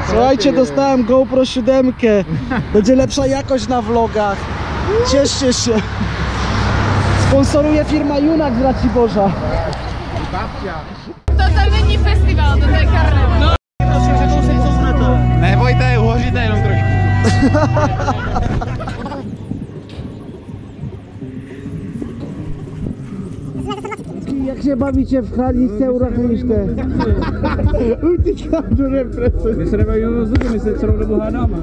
Słuchajcie, dostałem GoPro 7. Będzie lepsza jakość na vlogach. Cieszcie się. Sponsoruje firma Junak z Raciborza. To není festival, to je karneval. Nebojte, uhoříte jenom trošku. Jak się bawicie w hali z Eurachliszkę? Uciekam do represy. My se nebavíme o zuby, my se celou dobu hádáme.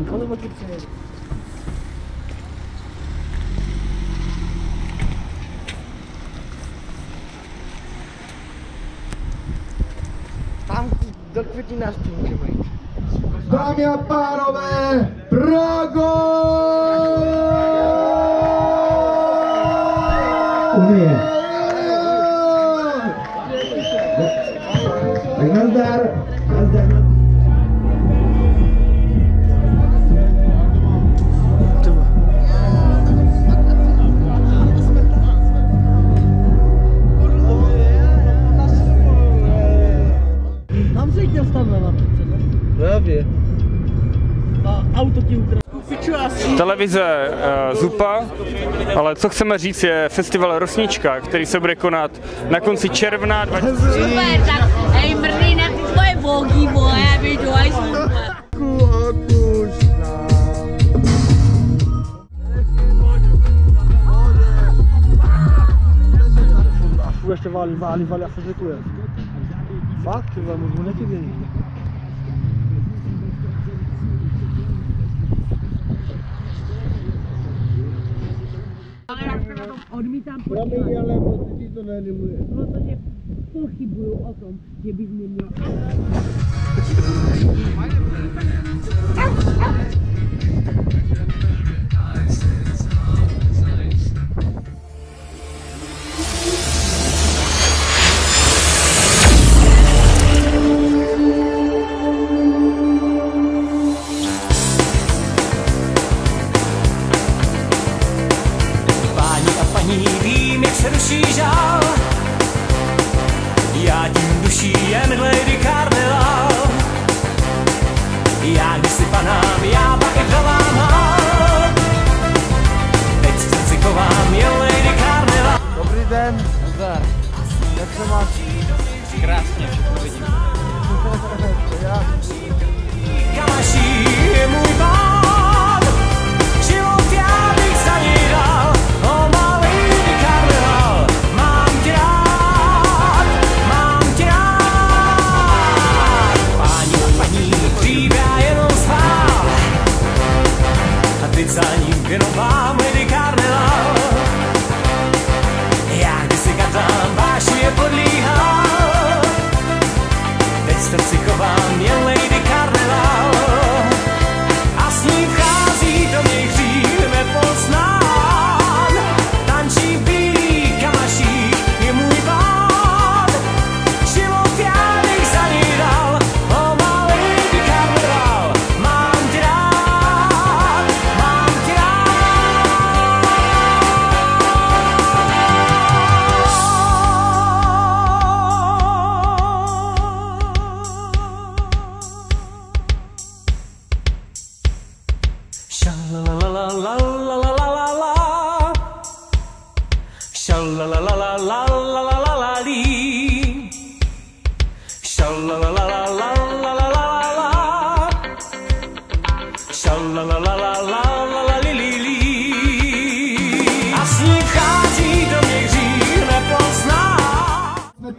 Tam do Květinářství můžeme jít. Dámy a pánové, Prago! Unie. Tak nazdar. Nazdar. Tam se chtěl stavit na přece, no? Právě. A auto ti ukradl. Televize Zupa, ale co chceme říct je festival Rosnička, který se bude konat na konci června 2000. Super, tak hej mrdý na ty tvoje bogy, vole, aby to aj super. A furt ještě válí a se řekuje. Fakt, chyba, mu nechybějí. Ale já se na tom odmítám Ale prostě to neanimuje. protože pochybuju o tom, že bys mě měl. Vím, jak se ruší žál. Já tím duší jen Lady Carnival. Já když si panám, já pak i mám. Teď v srdci chovám jen Lady Carnival. Dobrý den, Nazdar. Jak se máš? Krásně, všechno vidím. Kamaší je můj pán. Život já bych za něj dal. Oh má Lady Carnival, mám tě rád, mám tě rád. Páni a paní, dřív já jenom spál. A teď za ním jenom vám Lady Carnival. Já kdysi katám, vášně podlíhal. Teď v srdci chovám jen Lady Carnival. A s ním vchází do mě hřích nepoznán. Tančí bílý kamaší, je můj pán. Život já bych za něj dal. Oh má Lady Carnival, mám tě rád, mám tě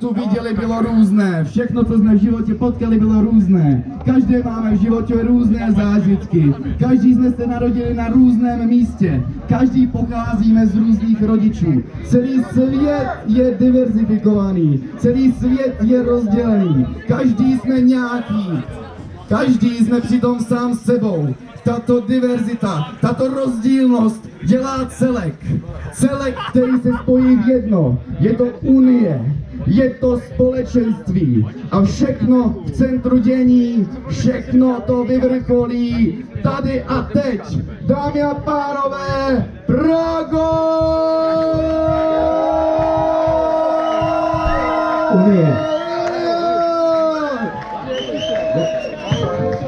Tu viděli, bylo různé, všechno, co jsme v životě potkali, bylo různé. Každý máme v životě různé zážitky, každý jsme se narodili na různém místě, každý pocházíme z různých rodičů. Celý svět je diverzifikovaný, celý svět je rozdělený, každý jsme nějaký, každý jsme přitom sám s sebou. Tato diverzita, tato rozdílnost dělá celek. Celek, který se spojí v jedno. Je to unie, je to společenství. A všechno v centru dění, všechno to vyvrcholí tady a teď. Dámy a pánové, Prago! Unie.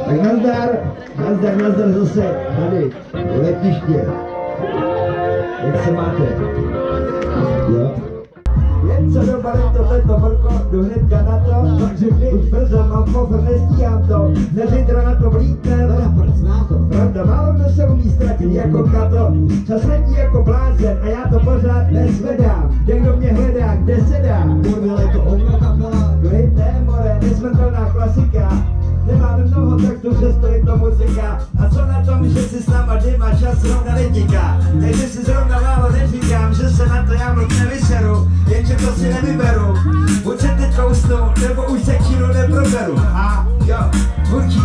Tak Tak nazdar zase tady, letiště. Jak se máte? Jo? Jen co dobalím tohleto vrko, jdu hnedka na to, takže už brzo mám pozor, nestíhám to, nezítra na to vlítnem, pravda, málo kdo se umí ztratit jako kato, čas letí jako blázen a já to pořád nezvedám, kde kdo mě hledá, kde se dá, kurvil je to ovno kapela, klidné more, nesmrtelná klasika, nemáme mnoho, tak tu přesto je to muzika, a co na tom, že si s náma dýma čas rovna netíká, takže si zrovna málo neříkám, že se na to já moc nevyseru, jenže to si nevyberu, buď se teď kousnu, nebo už se kínu neproberu. A jo, tvůrčí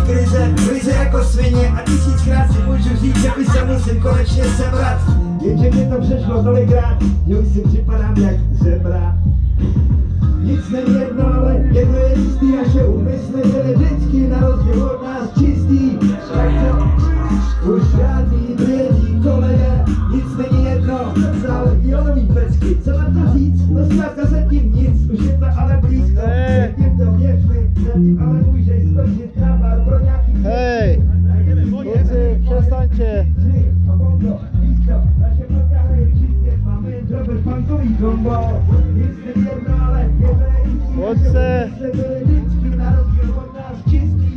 krize jako svině a tisíckrát si můžu říct, že by se musím konečně sebrat. Jenže mě to přešlo tolikrát, že už si připadám jak zebra. Nic není jedno, ale jedno je jistý, naše úmysly byly vždycky na rozdíl od nás čistý. Tak to už žádný běží koleje, nic není jedno, ale violový pecky, co na to říct, no zkrátka zatím nic, už je to ale blízko, zatím to věřli, zatím ale můžeš skočit na bar pro nějaký Hej, kluci, přestaňte. a bongo, blízko, naše plka hraje čistě, máme jen drobet punkový kombo, nic není jedno, ale jedno je jistý, Pojď se. byly vždycky na rozdíl od nás čistý,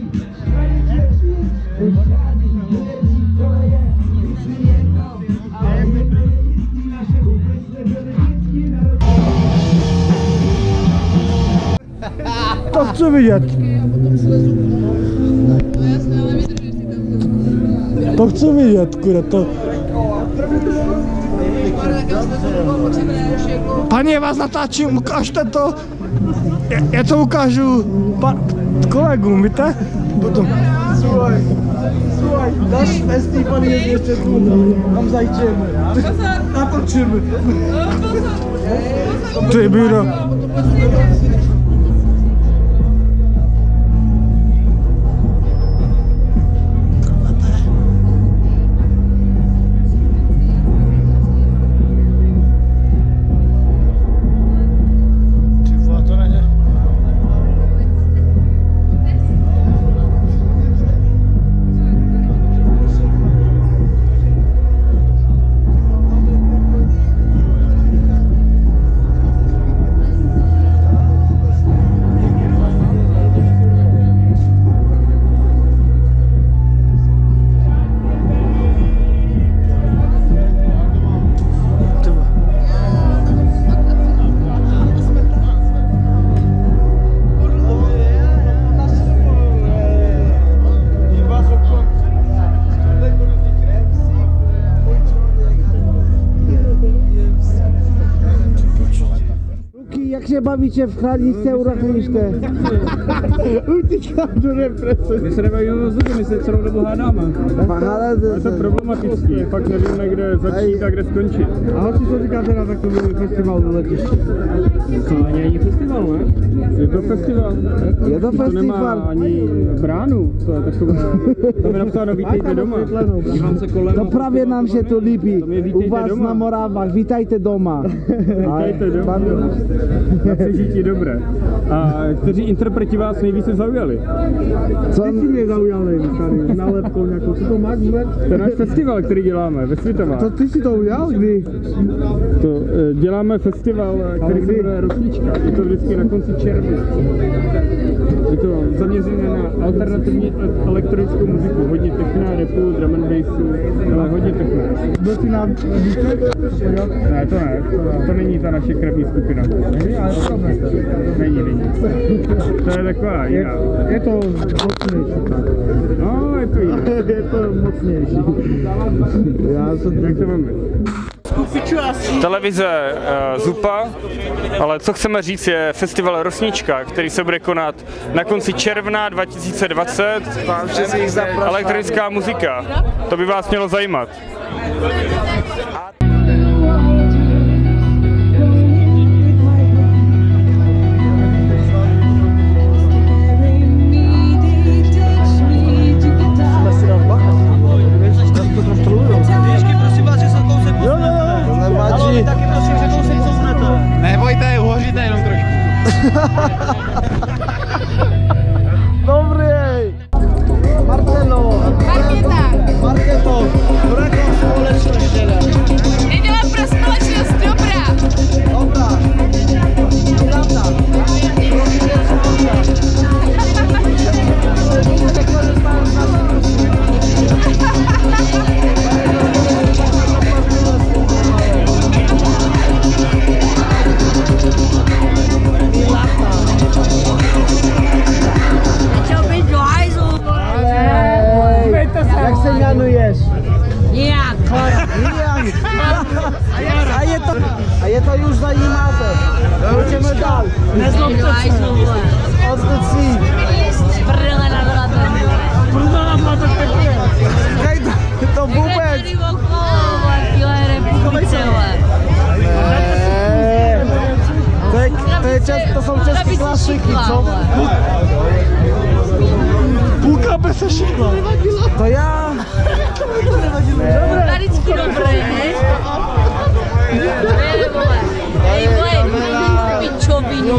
už žádný běží koleje, nic není jedno, ale byly jistý, naše úmysly byly vždycky na rozdíl. To chci vidět. To chci vidět, kurva, to... Pani, já vás natáčím, ukážte to. Já to ukážu kolegům, víte? Potom. Słuchaj, dasz festi, pani jest jeszcze trudno. Tam zajdziemy. Natoczymy. Ty, biuro. Jak się bawicie w chladniczce, urachniczce? Utíkám do represe. My se nebavíme o zvuku, my se celou dobu hádáme. Je to problematický, fakt nevíme, kde začít a kde skončit. A hoci, co říkáte na takový festival v letišti? To není festival, ne? Je to festival. Je to To festival. nemá ani bránu, to je takové, tam je napsáno vítejte doma. Dívám se kolem. To právě nám se to líbí. To mě vítejte U vás doma. na Moravách, vítajte doma. Vítejte doma. Na přežití dobré. A kteří interpreti vás nejvíce zaujali? Co ty si mě zaujali, tady, nálepkou nějakou, co to máš vůbec? To je náš festival, který děláme ve Světovách. To ty si to udělal, kdy? To děláme festival, který se jmenuje Rosnička. Je to vždycky na konci června. Je to zaměřené na alternativní elektronickou muziku. Hodně techna, rapu, drum and bassu, ale hodně techna. Byl jsi na výsledek? Ne, to ne. To není ta naše krevní skupina. Není, ale to Není. To je taková jiná. Je to mocnější. No, je to jiná. Je to mocnější. Jak to máme? Televize Zupa, ale co chceme říct je festival Rosnička, který se bude konat na konci června 2020. Elektronická muzika, to by vás mělo zajímat. Nebojte, uhoříte jenom trošku. Dobrý! Marta! jmenuješ? Nějak. A je to už zajímáte. Pojďme dál. Nezlobte se. Odtecí. Prdele na blatem. Prdele na blatem pěkně. To vůbec. Tady okolo, tyhle republice, To jsou české klasiky, co? Půlka by se šikla. To já. Tady vždycky dobré, ne? Hej, pičoviny.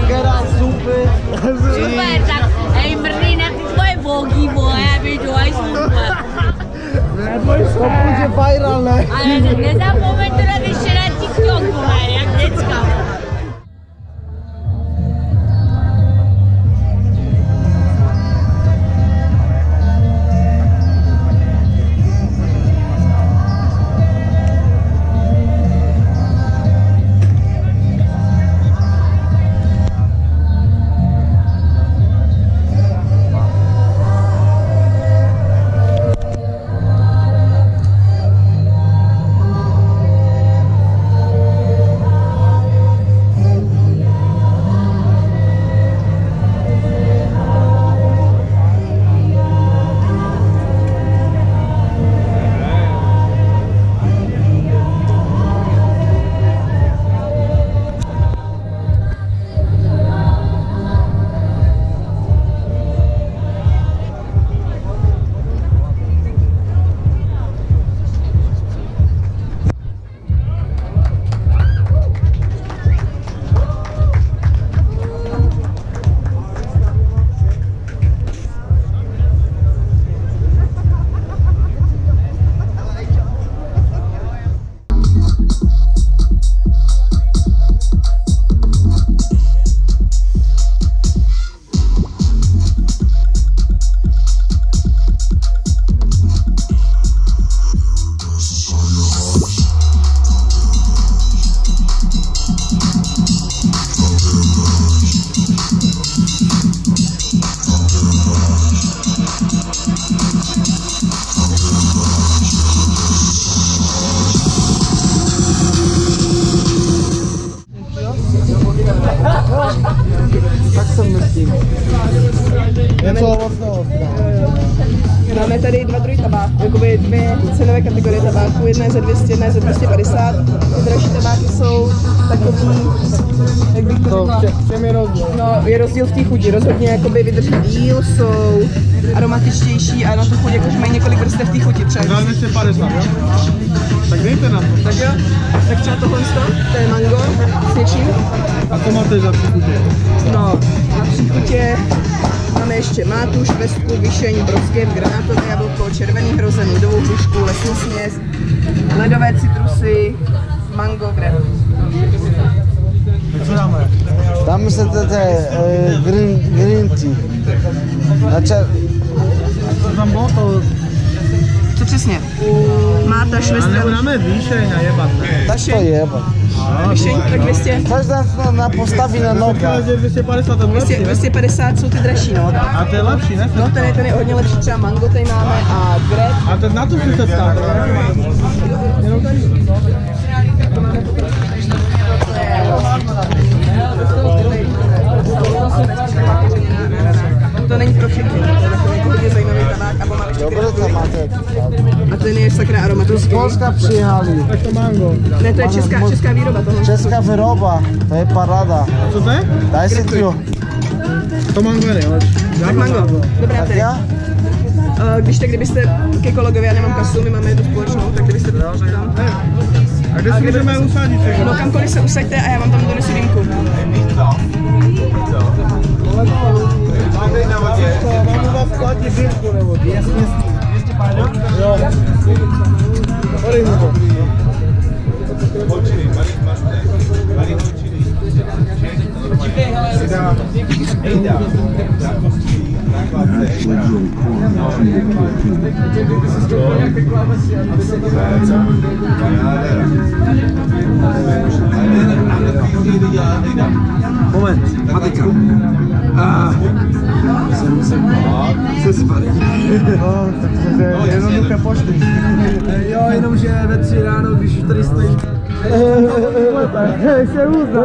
Super, tak hej, mrdý na ty tvoje bogy, vole, já bych to aj super. To půjde viral, ne? Ale nezapomeň to dát ještě na TikToku, ne, jak děcka. Tak jsem myslím. Něco ovocného. Máme tady dva druhy tabáku, jakoby dvě cenové kategorie tabáku, jedna je za 200, jedna je za 250. Ty dražší tabáky jsou takový, jak bych to řekla, čem je rozdíl? No, je rozdíl v té chuti, rozhodně jakoby vydrží díl, jsou aromatičtější a na tu chuť jakože mají několik vrstev v té chuti třeba. 250, jo? Tak dejte na to. Tak jo, tak třeba tohle to je mango s něčím. A to máte za příchutě? No, na příchutě máme ještě mátuš, vestku, višeň, broskev, granátové jablko, červený hrozen, ledovou hrušku, lesní směs, ledové citrusy, mango, grape. Co dáme? Dáme se green tea. Co tam bylo to? Co přesně? Máta, švestra. Nebo dáme výšeň a jebat, ne? Tak to jebat. Višeň, tak 200. Každá na postaví na noga. 250 to lepší, 250 jsou ty dražší, no. A to je lepší, ne? No, ten je hodně lepší, třeba mango tady máme a grape. A ten na tu si se ptá, jenom tady. To není pro všechny, to je takový hodně zajímavý tabák a mám ještě Dobře to máte. a ten je sakra aromatický. Z Polska přijali. Tak to mango. Ne, to je česká výroba tohle. Česká výroba, to je paráda. A co to je? Daj si to. To mango je nejlepší. Tak mango, dobrá Tak tedy. já? Když tak, kdybyste ke kolegovi, já nemám kasu, my máme jednu společnou, tak kdybyste to tam. A kde si můžeme usadit? No kamkoliv se usaďte a já vám tam donesu dýmku. Mám u vás platit dýmku nebo? Jasně. Jo. Podej mu to. Moment, matika. Se spadí. Takže jednoduché pošty. Jo, jenom že ve 3 ráno, když už tady stojí. Hej, se uzná.